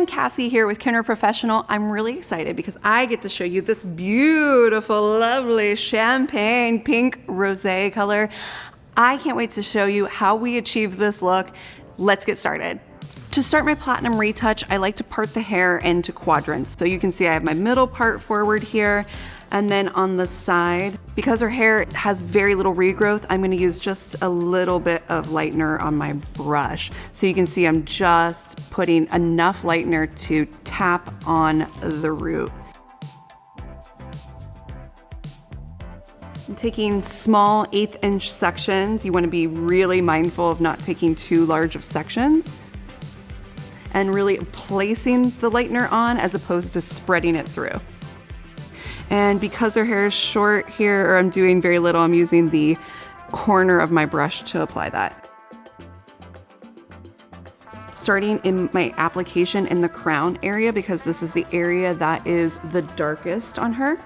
everyone, Cassie here with Kenra Professional. I'm really excited because I get to show you this beautiful, lovely champagne pink rosé color. I can't wait to show you how we achieve this look. Let's get started. To start my platinum retouch, I like to part the hair into quadrants. So you can see I have my middle part forward here, and then on the side, because her hair has very little regrowth, I'm gonna use just a little bit of lightener on my brush. So you can see I'm just putting enough lightener to tap on the root. I'm taking small 1/8 inch sections. You wanna be really mindful of not taking too large of sections, and really placing the lightener on as opposed to spreading it through. And because her hair is short here, or I'm doing very little, I'm using the corner of my brush to apply that. Starting in my application in the crown area, because this is the area that is the darkest on her.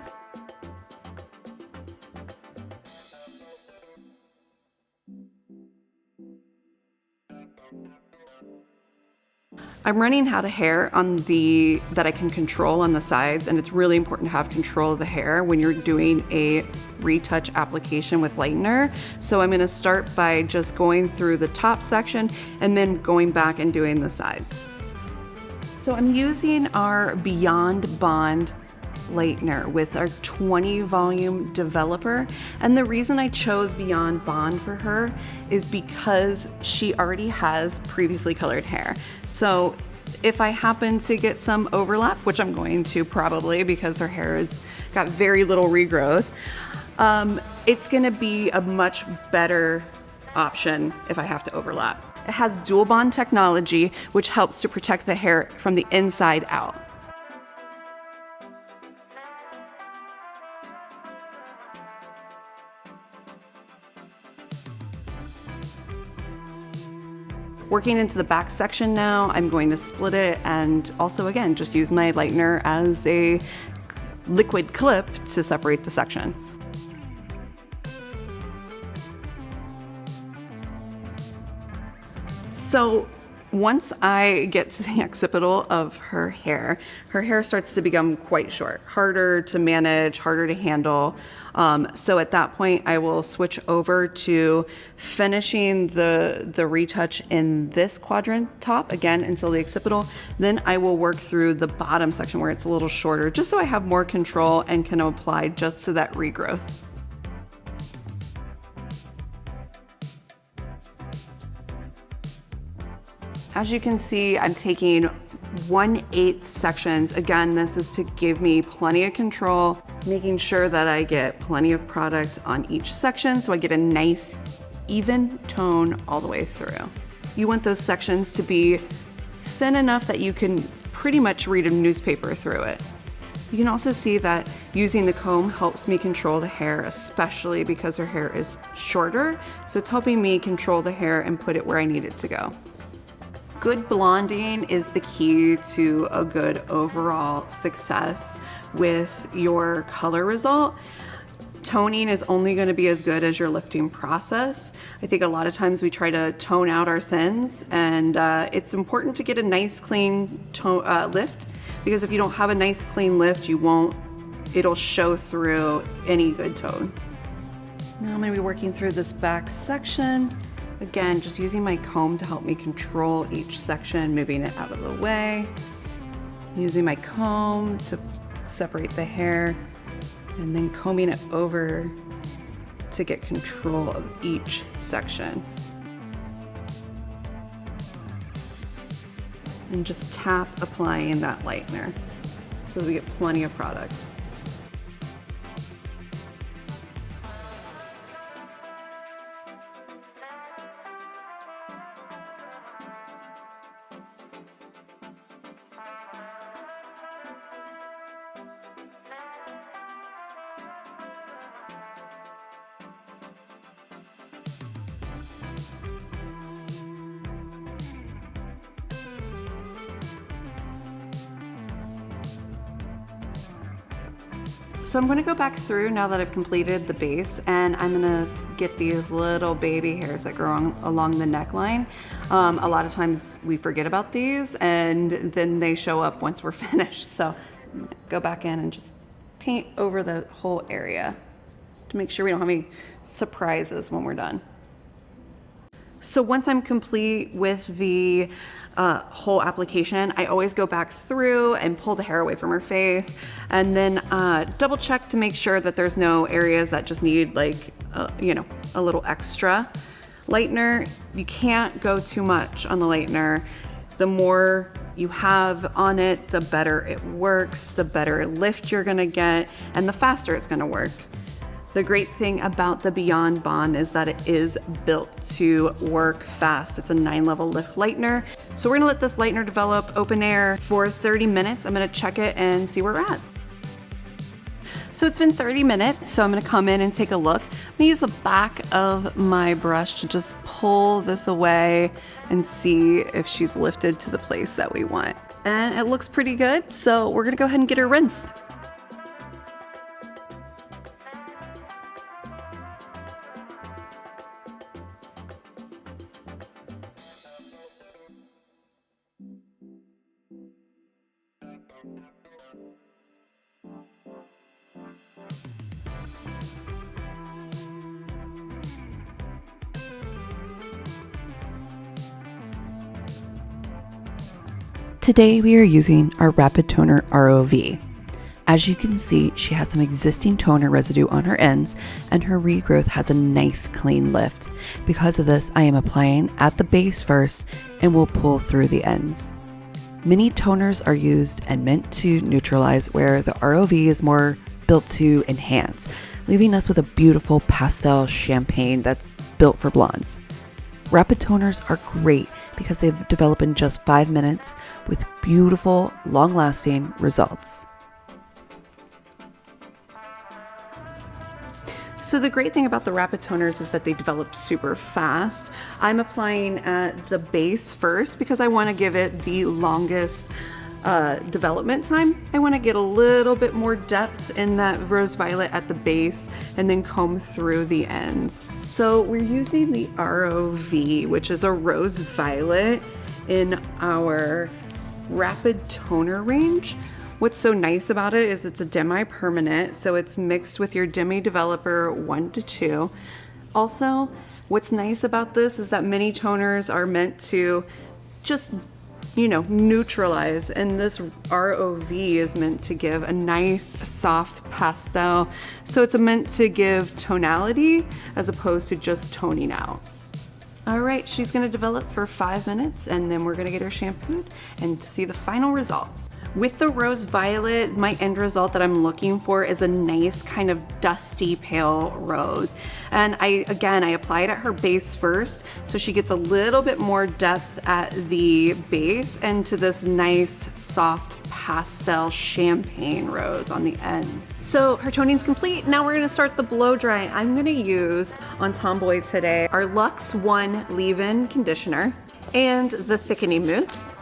I'm running out of hair on that I can control on the sides, and it's really important to have control of the hair when you're doing a retouch application with lightener. So I'm gonna start by just going through the top section and then going back and doing the sides. So I'm using our Beyond Bond lightener with our 20 volume developer, and the reason I chose Beyond Bond for her is because she already has previously colored hair. So if I happen to get some overlap, which I'm going to probably because her hair has got very little regrowth, it's gonna be a much better option if I have to overlap. It has dual bond technology, which helps to protect the hair from the inside out. Working into the back section now, I'm going to split it and also again, just use my lightener as a liquid clip to separate the section. So once I get to the occipital of her hair starts to become quite short, harder to manage, harder to handle. So at that point, I will switch over to finishing the retouch in this quadrant top, again, until the occipital. Then I will work through the bottom section where it's a little shorter, just so I have more control and can apply just to that regrowth. As you can see, I'm taking 1/8 sections. Again, this is to give me plenty of control, making sure that I get plenty of product on each section so I get a nice, even tone all the way through. You want those sections to be thin enough that you can pretty much read a newspaper through it. You can also see that using the comb helps me control the hair, especially because her hair is shorter. So it's helping me control the hair and put it where I need it to go. Good blonding is the key to a good overall success with your color result. Toning is only going to be as good as your lifting process. I think a lot of times we try to tone out our sins, and it's important to get a nice clean lift, because if you don't have a nice clean lift, it'll show through any good tone. Now I'm going to be working through this back section. Again, just using my comb to help me control each section, moving it out of the way. Using my comb to separate the hair, and then combing it over to get control of each section. And just tap applying that lightener so we get plenty of product. So I'm going to go back through now that I've completed the base, and I'm going to get these little baby hairs that grow along the neckline. A lot of times we forget about these and then they show up once we're finished. So I'm gonna go back in and just paint over the whole area to make sure we don't have any surprises when we're done. So once I'm complete with the whole application, I always go back through and pull the hair away from her face and then double check to make sure that there's no areas that just need like, you know, a little extra. Lightener, you can't go too much on the lightener. The more you have on it, the better it works, the better lift you're gonna get, and the faster it's gonna work. The great thing about the Beyond Bond is that it is built to work fast. It's a 9-level lift lightener. So we're gonna let this lightener develop open air for 30 minutes. I'm gonna check it and see where we're at. So it's been 30 minutes, so I'm gonna come in and take a look. I'm gonna use the back of my brush to just pull this away and see if she's lifted to the place that we want. And it looks pretty good, so we're gonna go ahead and get her rinsed. Today we are using our Rapid Toner ROV. As you can see, she has some existing toner residue on her ends and her regrowth has a nice clean lift. Because of this, I am applying at the base first and will pull through the ends. Many toners are used and meant to neutralize, where the ROV is more built to enhance, leaving us with a beautiful pastel champagne that's built for blondes. Rapid toners are great because they develop in just 5 minutes with beautiful, long-lasting results. So the great thing about the Rapid Toners is that they develop super fast. I'm applying at the base first because I want to give it the longest development time. I want to get a little bit more depth in that rose violet at the base and then comb through the ends. So we're using the ROV, which is a rose violet in our Rapid Toner range. What's so nice about it is it's a Demi-permanent, so it's mixed with your Demi Developer 1 to 2. Also, what's nice about this is that many toners are meant to just, you know, neutralize, and this ROV is meant to give a nice soft pastel. So it's meant to give tonality as opposed to just toning out. All right, she's gonna develop for 5 minutes and then we're gonna get her shampooed and see the final result. With the rose violet, my end result that I'm looking for is a nice kind of dusty pale rose. And I apply it at her base first, so she gets a little bit more depth at the base and to this nice soft pastel champagne rose on the ends. So her toning's complete. Now we're gonna start the blow drying. I'm gonna use on Tomboy today our Luxe 1 leave-in conditioner and the thickening mousse.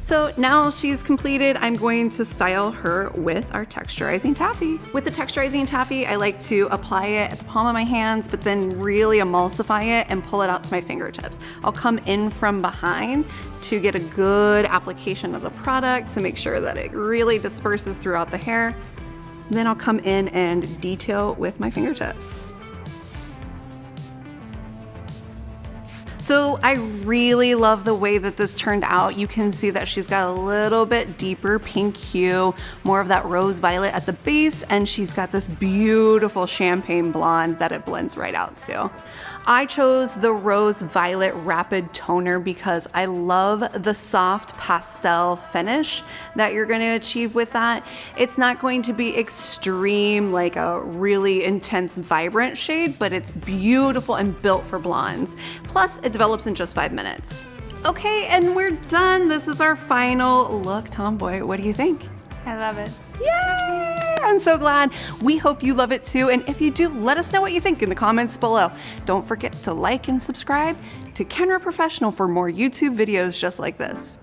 So now she's completed, I'm going to style her with our Texturizing Taffy. With the Texturizing Taffy, I like to apply it at the palm of my hands, but then really emulsify it and pull it out to my fingertips. I'll come in from behind to get a good application of the product to make sure that it really disperses throughout the hair. Then I'll come in and detail with my fingertips. So I really love the way that this turned out. You can see that she's got a little bit deeper pink hue, more of that rose violet at the base, and she's got this beautiful champagne blonde that it blends right out to. I chose the Rose Violet Rapid Toner because I love the soft pastel finish that you're going to achieve with that. It's not going to be extreme, like a really intense, vibrant shade, but it's beautiful and built for blondes. Plus, it develops in just 5 minutes. Okay, and we're done. This is our final look. Tomboy, what do you think? I love it. Yay! I'm so glad. We hope you love it too. And if you do, let us know what you think in the comments below. Don't forget to like and subscribe to Kenra Professional for more YouTube videos just like this.